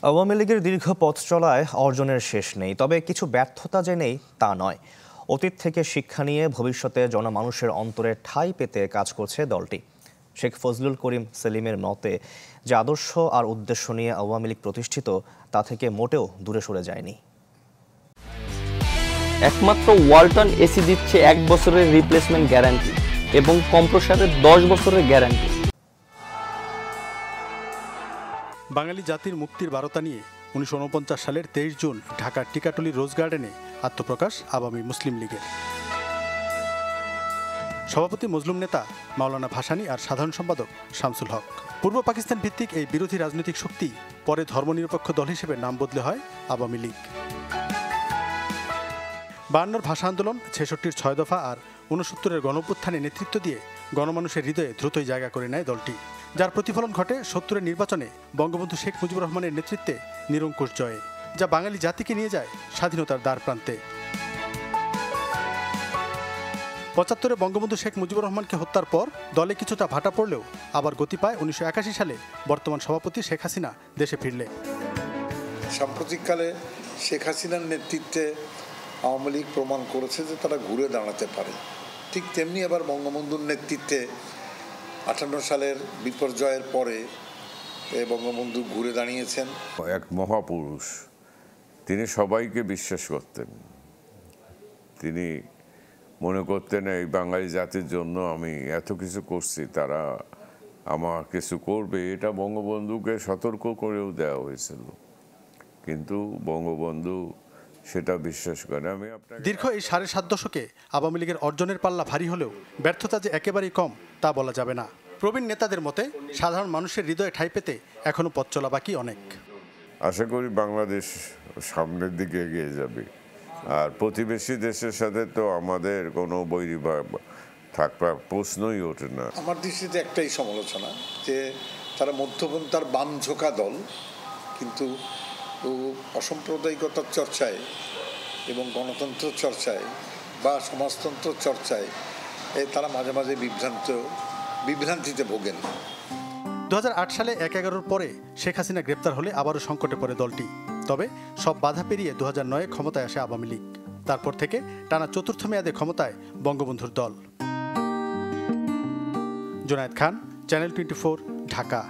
আওয়ামী লীগের দীর্ঘ পথ চলায় অর্জনের শেষ নেই, তবে কিছু ব্যর্থতা যে নেই তা নয়। অতীত থেকে শিক্ষা নিয়ে ভবিষ্যতে জনমানুষের অন্তরে ঠাঁই পেতে কাজ করছে দলটি। শেখ ফজলুল করিম সেলিমের মতে, যে আদর্শ আর উদ্দেশ্য নিয়ে আওয়ামী লীগ প্রতিষ্ঠিত তা থেকে মোটেও দূরে সরে যায়নি। একমাত্র ওয়ালটন এসি দিচ্ছে 1 বছরের রিপ্লেসমেন্ট গ্যারান্টি এবং কম্প্রেসারের 10 বছরের গ্যারান্টি। বাঙালি জাতির মুক্তির বারতা নিয়ে 1949 সালের 23 জুন ঢাকার টিকাটুলি রোজ গার্ডেনে আত্মপ্রকাশ আওয়ামী মুসলিম লীগের। সভাপতি মজলুম নেতা মাওলানা ভাসানী আর সাধারণ সম্পাদক শামসুল হক। পূর্ব পাকিস্তান ভিত্তিক এই বিরোধী রাজনৈতিক শক্তি পরে ধর্মনিরপেক্ষ দল হিসেবে নাম বদলে হয় আওয়ামী লীগ। 52-র ভাষা আন্দোলন, 66-র 6 দফা আর 69-এর গণঅভ্যুত্থানে নেতৃত্ব দিয়ে গণমানুষের হৃদয়ে দ্রুতই জায়গা করে নেয় দলটি, যার প্রতিফলন ঘটে 70-এর নির্বাচনে বঙ্গবন্ধু শেখ মুজিবুর রহমানের নেতৃত্বে নিরঙ্কুশ জয়ে, যা বাঙালি জাতিকে নিয়ে যায় স্বাধীনতার দ্বার প্রান্তে। 75-এ বঙ্গবন্ধু শেখ মুজিবুর রহমানকে হত্যার পর দলে কিছুটা ভাটা পড়লেও আবার গতি পায় 1981 সালে বর্তমান সভাপতি শেখ হাসিনা দেশে ফিরলে। সাম্প্রতিককালে শেখ হাসিনার নেতৃত্বে আওয়ামী লীগ প্রমাণ করেছে যে তারা ঘুরে দাঁড়াতে পারে। ঠিক তেমনি আবার বঙ্গবন্ধুর নেতৃত্বে 58 সালের বিপর্যয়ের পরে বঙ্গবন্ধু ঘুরে দাঁড়িয়েছেন। এক মহাপুরুষ, তিনি সবাইকে বিশ্বাস করতেন। তিনি মনে করতেন এই বাঙালি জাতির জন্য আমি এত কিছু করছি, তারা আমার কিছু করবে, এটা বঙ্গবন্ধুকে সতর্ক করেও দেওয়া হয়েছিল, কিন্তু বঙ্গবন্ধু সেটা বিশ্বাস করে। দীর্ঘ এই 7.5 দশকে আওয়ামী লীগের অর্জনের পাল্লা ভারী হলেও ব্যর্থতা যে একেবারেই কম তা বলা যাবে না। প্রবীণ নেতাদের মতে সাধারণ মানুষের হৃদয়ে ঠাঁই পেতে এখনো পথ চলা বাকি অনেক। আশা করি বাংলাদেশ সামনের দিকে এগিয়ে যাবে, আর প্রতিবেশী দেশের সাথে তো আমাদের কোনো বৈরী থাকবার প্রশ্নই ওঠে না। আমার দৃষ্টিতে একটাই সমালোচনা যে তারা মধ্যপন্থার বাম ঝোঁকা দল, কিন্তু অসাম্প্রদায়িকতার চর্চায় এবং গণতন্ত্র চর্চায় বা সমাজতন্ত্র চর্চায় তারা মাঝে মাঝে বিভ্রান্তিতে ভোগেন। 2008 সালে 1/11-র পরে শেখ হাসিনা গ্রেপ্তার হলে আবারও সংকটে পড়ে দলটি। তবে সব বাধা পেরিয়ে 2009-এ ক্ষমতায় আসে আওয়ামী লীগ। তারপর থেকে টানা 4র্থ মেয়াদে ক্ষমতায় বঙ্গবন্ধুর দল। জুনায়েদ খান, চ্যানেল 24, ঢাকা।